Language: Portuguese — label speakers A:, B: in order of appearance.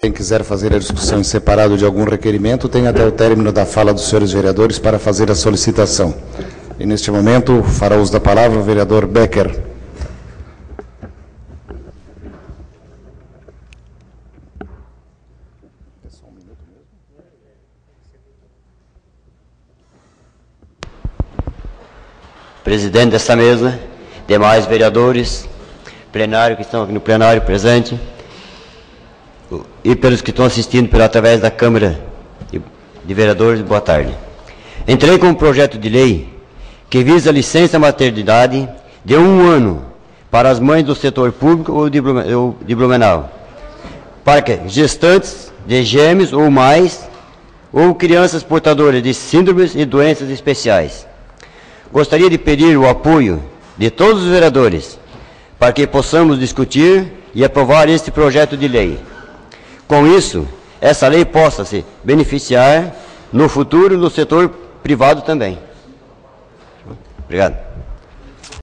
A: Quem quiser fazer a discussão em separado de algum requerimento, tem até o término da fala dos senhores vereadores para fazer a solicitação. E, neste momento, fará uso da palavra o vereador Becker.
B: Presidente desta mesa, demais vereadores, plenário que estão aqui no plenário presente, e pelos que estão assistindo através da Câmara de Vereadores, boa tarde. Entrei com um projeto de lei que visa a licença maternidade de 1 ano para as mães do setor público ou de Blumenau, para que gestantes de gêmeos ou mais, ou crianças portadoras de síndromes e doenças especiais. Gostaria de pedir o apoio de todos os vereadores para que possamos discutir e aprovar este projeto de lei. Com isso, essa lei possa se beneficiar no futuro no setor privado também. Obrigado.